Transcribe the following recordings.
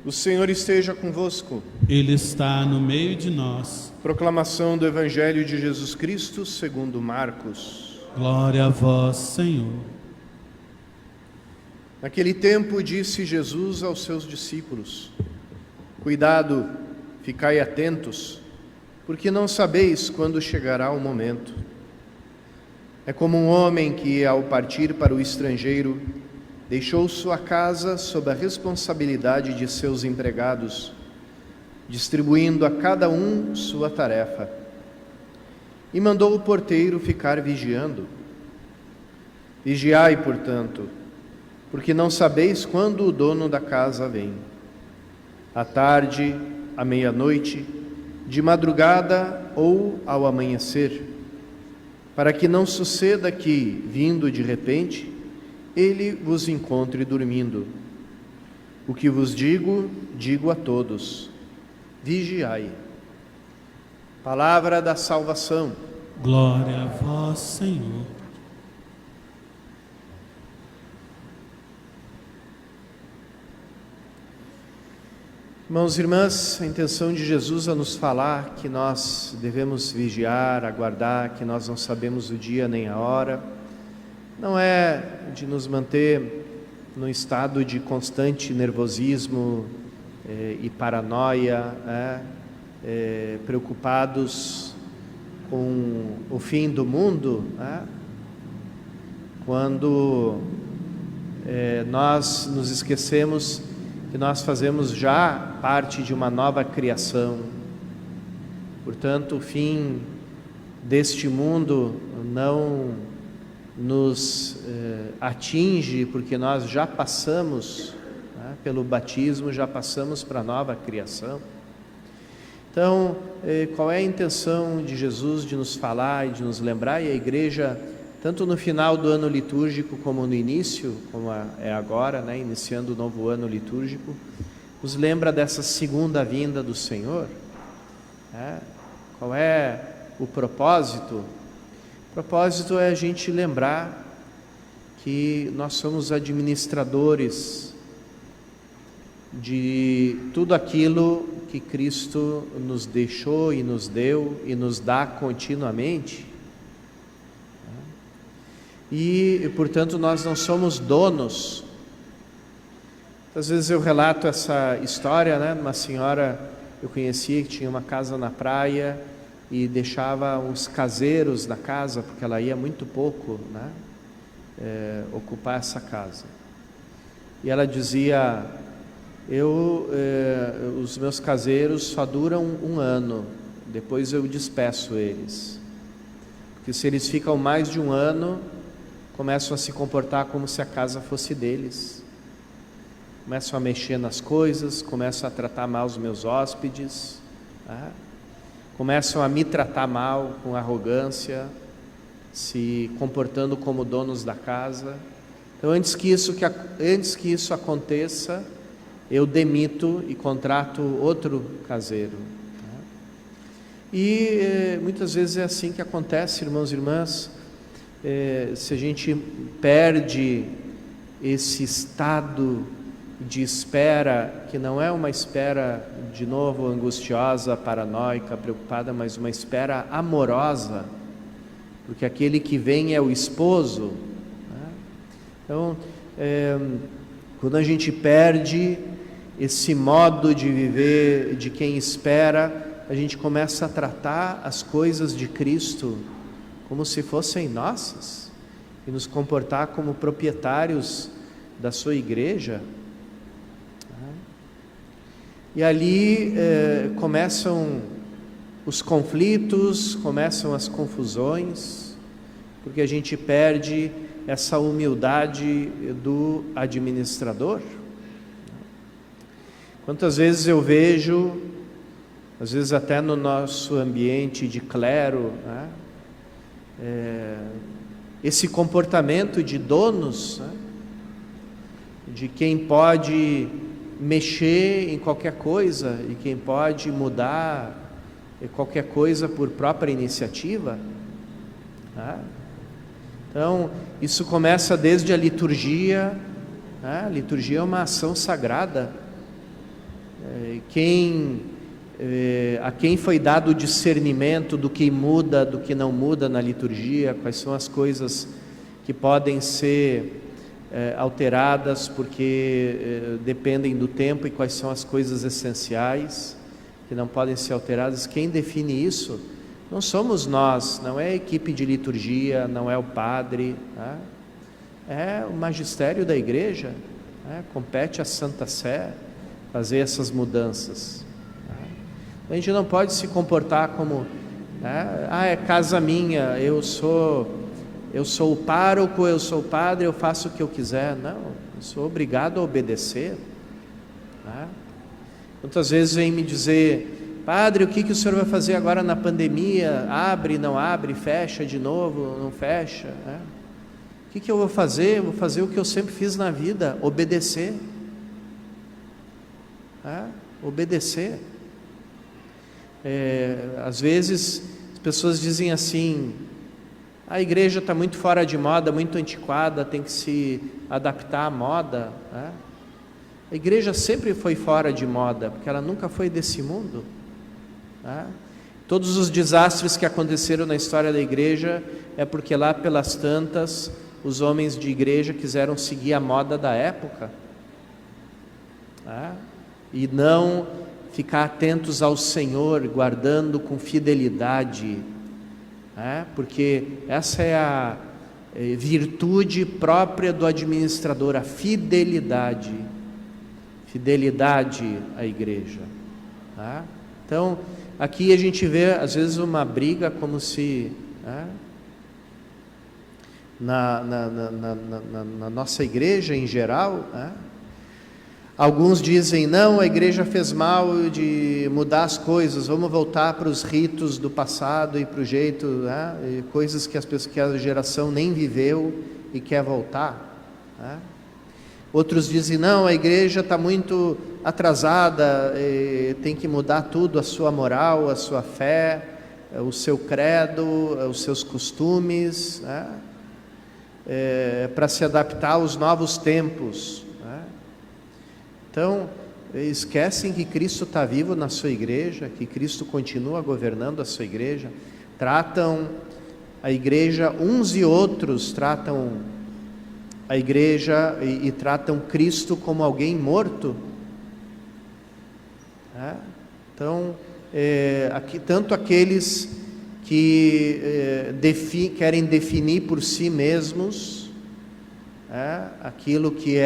O Senhor esteja convosco. Ele está no meio de nós. Proclamação do Evangelho de Jesus Cristo segundo Marcos. Glória a vós, Senhor. Naquele tempo disse Jesus aos seus discípulos: Cuidado, ficai atentos, porque não sabeis quando chegará o momento. É como um homem que, ao partir para o estrangeiro, deixou sua casa sob a responsabilidade de seus empregados, distribuindo a cada um sua tarefa. E mandou o porteiro ficar vigiando. Vigiai, portanto, porque não sabeis quando o dono da casa vem. À tarde, à meia-noite, de madrugada ou ao amanhecer, para que não suceda que, vindo de repente, ele vos encontre dormindo. O que vos digo, digo a todos: vigiai. Palavra da salvação. Glória a vós, Senhor. Irmãos e irmãs, a intenção de Jesus é nos falar que nós devemos vigiar, aguardar, que nós não sabemos o dia nem a hora. Não é de nos manter num estado de constante nervosismo e paranoia, preocupados com o fim do mundo, quando nós nos esquecemos que nós fazemos já parte de uma nova criação. Portanto, o fim deste mundo não nos atinge, porque nós já passamos, pelo batismo, já passamos para a nova criação. Então, qual é a intenção de Jesus de nos falar e de nos lembrar? E a igreja, tanto no final do ano litúrgico como no início, como é agora, iniciando o novo ano litúrgico, nos lembra dessa segunda vinda do Senhor. Qual é o propósito? O propósito é a gente lembrar que nós somos administradores de tudo aquilo que Cristo nos deixou e nos deu e nos dá continuamente. E, portanto, nós não somos donos. Às vezes eu relato essa história, de uma senhora que eu conhecia que tinha uma casa na praia e deixava uns caseiros na casa, porque ela ia muito pouco, ocupar essa casa. E ela dizia: os meus caseiros só duram um ano, depois eu despeço eles, porque se eles ficam mais de um ano, começam a se comportar como se a casa fosse deles, começam a mexer nas coisas, começam a tratar mal os meus hóspedes, começam a me tratar mal, com arrogância, se comportando como donos da casa. Então, antes que isso aconteça, eu demito e contrato outro caseiro. E muitas vezes é assim que acontece, irmãos e irmãs. Se a gente perde esse estado de espera, que não é uma espera, de novo, angustiosa, paranoica, preocupada, mas uma espera amorosa, porque aquele que vem é o esposo. Então, quando a gente perde esse modo de viver de quem espera, a gente começa a tratar as coisas de Cristo como se fossem nossas e nos comportar como proprietários da sua igreja. E ali começam os conflitos, começam as confusões, porque a gente perde essa humildade do administrador. Quantas vezes eu vejo, às vezes até no nosso ambiente de clero, esse comportamento de donos, de quem pode mexer em qualquer coisa e quem pode mudar qualquer coisa por própria iniciativa. Então, isso começa desde a liturgia. A liturgia é uma ação sagrada. A quem foi dado o discernimento do que muda, do que não muda na liturgia, quais são as coisas que podem ser alteradas porque dependem do tempo, e quais são as coisas essenciais que não podem ser alteradas. Quem define isso não somos nós, não é a equipe de liturgia, não é o padre, né? É o magistério da igreja, né? Compete à Santa Sé fazer essas mudanças, né? A gente não pode se comportar como, né? É casa minha, eu sou o pároco, eu sou o padre, eu faço o que eu quiser. Não, eu sou obrigado a obedecer, né? Quantas vezes vem me dizer: padre, o que o senhor vai fazer agora na pandemia? Abre, não abre, fecha de novo, não fecha, né? O que eu vou fazer? Eu vou fazer o que eu sempre fiz na vida: obedecer, né? Obedecer. Às vezes as pessoas dizem assim: a igreja está muito fora de moda, muito antiquada, tem que se adaptar à moda, né? A igreja sempre foi fora de moda, porque ela nunca foi desse mundo, né? Todos os desastres que aconteceram na história da igreja é porque lá pelas tantas os homens de igreja quiseram seguir a moda da época, né? E não ficar atentos ao Senhor, guardando com fidelidade, porque essa é a virtude própria do administrador, a fidelidade à igreja, tá? Então aqui a gente vê às vezes uma briga, como se, né, na nossa igreja em geral, né? Alguns dizem: não, a igreja fez mal de mudar as coisas, vamos voltar para os ritos do passado e para o jeito, né? E coisas que a geração nem viveu e quer voltar, né? Outros dizem: não, a igreja está muito atrasada, tem que mudar tudo, a sua moral, a sua fé, o seu credo, os seus costumes, né? Para se adaptar aos novos tempos, né? Então, esquecem que Cristo está vivo na sua igreja, que Cristo continua governando a sua igreja. Tratam a igreja, uns e outros tratam a igreja e tratam Cristo como alguém morto, né? Então, aqui, tanto aqueles que querem definir por si mesmos, aquilo que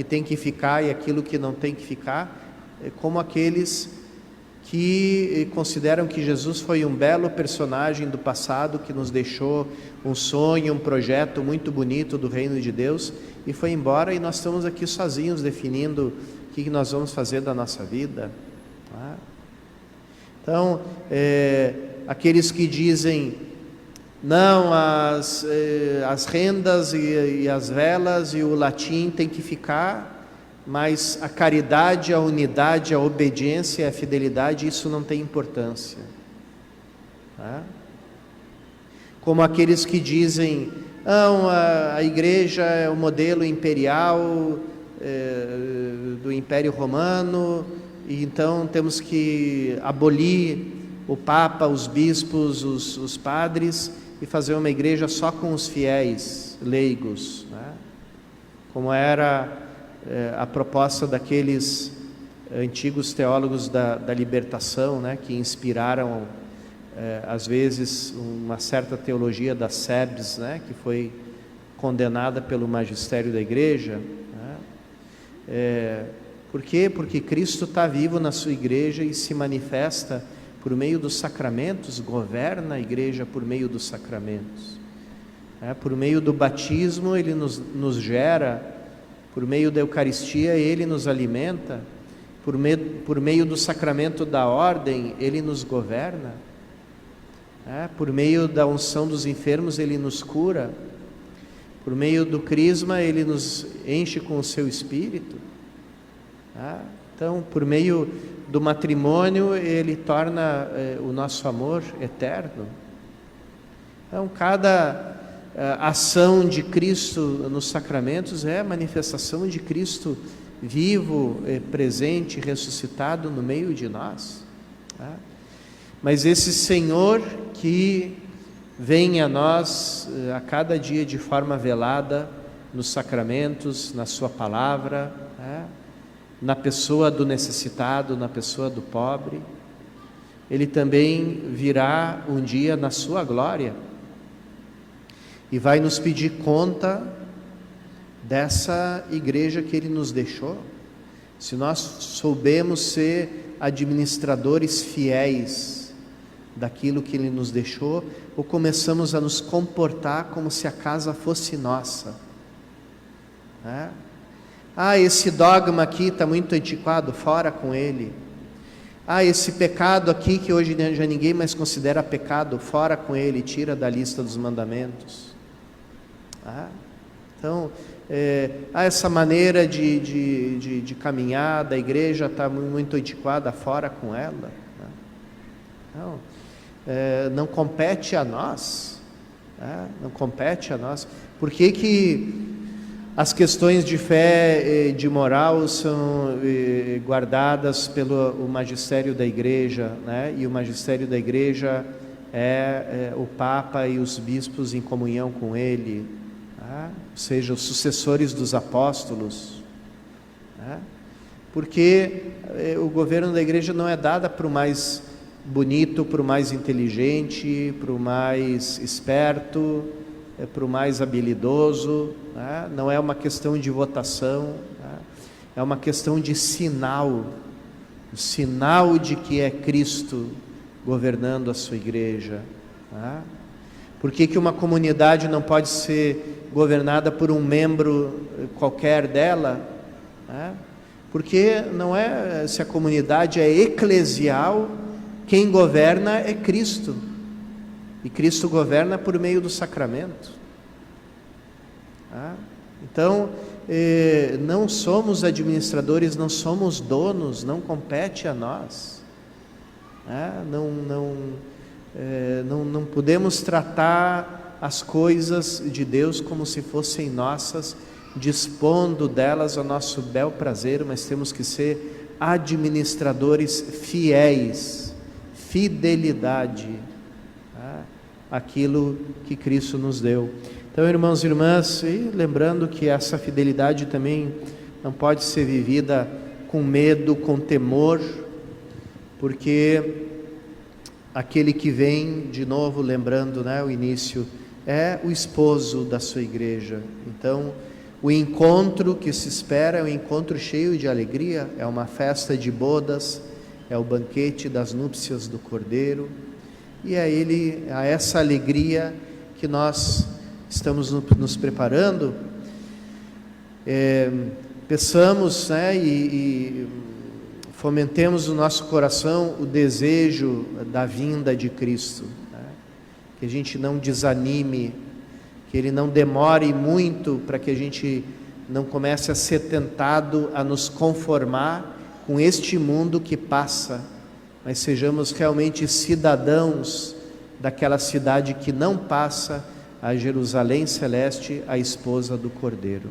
tem que ficar e aquilo que não tem que ficar, como aqueles que consideram que Jesus foi um belo personagem do passado, que nos deixou um sonho, um projeto muito bonito do reino de Deus, e foi embora, e nós estamos aqui sozinhos definindo o que nós vamos fazer da nossa vida, tá? Então, aqueles que dizem: não, as rendas e as velas e o latim tem que ficar, mas a caridade, a unidade, a obediência e a fidelidade, isso não tem importância, tá? Como aqueles que dizem: não, a igreja é o modelo imperial do Império Romano, e então temos que abolir o Papa, os bispos, os padres, e fazer uma igreja só com os fiéis leigos, né? Como era a proposta daqueles antigos teólogos da libertação, né? Que inspiraram às vezes uma certa teologia das SEBs, né? Que foi condenada pelo magistério da igreja, né? Por quê? Porque Cristo está vivo na sua igreja e se manifesta por meio dos sacramentos, governa a igreja por meio dos sacramentos, por meio do batismo Ele nos gera, por meio da Eucaristia Ele nos alimenta, por meio do sacramento da ordem Ele nos governa, por meio da unção dos enfermos Ele nos cura, por meio do crisma Ele nos enche com o seu Espírito, então por meio do matrimônio Ele torna o nosso amor eterno. Então cada ação de Cristo nos sacramentos é a manifestação de Cristo vivo, presente, ressuscitado no meio de nós. Tá? Mas esse Senhor que vem a nós a cada dia de forma velada, nos sacramentos, na sua palavra, na pessoa do necessitado, na pessoa do pobre, Ele também virá um dia na sua glória e vai nos pedir conta dessa igreja que Ele nos deixou. Se nós soubemos ser administradores fiéis daquilo que Ele nos deixou, ou começamos a nos comportar como se a casa fosse nossa. Esse dogma aqui está muito antiquado, fora com ele. Esse pecado aqui que hoje já ninguém mais considera pecado, fora com ele, tira da lista dos mandamentos. Então, essa maneira de caminhar da igreja está muito antiquada, fora com ela. Não compete a nós, não compete a nós. Por que as questões de fé e de moral são guardadas pelo magistério da igreja, né? E o magistério da igreja é o Papa e os bispos em comunhão com ele, ou seja, os sucessores dos apóstolos, porque o governo da igreja não é dado para o mais bonito, para o mais inteligente, para o mais esperto, para o mais habilidoso, não é uma questão de votação, é uma questão de sinal, o sinal de que é Cristo governando a sua igreja. Por que uma comunidade não pode ser governada por um membro qualquer dela? Porque não é, se a comunidade é eclesial, quem governa é Cristo, e Cristo governa por meio do sacramento. Então, não somos administradores, não somos donos, não compete a nós. Não podemos tratar as coisas de Deus como se fossem nossas, dispondo delas ao nosso bel prazer, mas temos que ser administradores fiéis, fidelidade, aquilo que Cristo nos deu. Então, irmãos e irmãs, e lembrando que essa fidelidade também não pode ser vivida com medo, com temor, porque aquele que vem, de novo lembrando, o início, é o esposo da sua igreja. Então, o encontro que se espera é um encontro cheio de alegria, é uma festa de bodas, é o banquete das núpcias do Cordeiro, e é a essa alegria que nós estamos nos preparando. Peçamos, e fomentemos no nosso coração o desejo da vinda de Cristo, que a gente não desanime, que Ele não demore muito, para que a gente não comece a ser tentado a nos conformar com este mundo que passa, mas sejamos realmente cidadãos daquela cidade que não passa, a Jerusalém Celeste, a esposa do Cordeiro.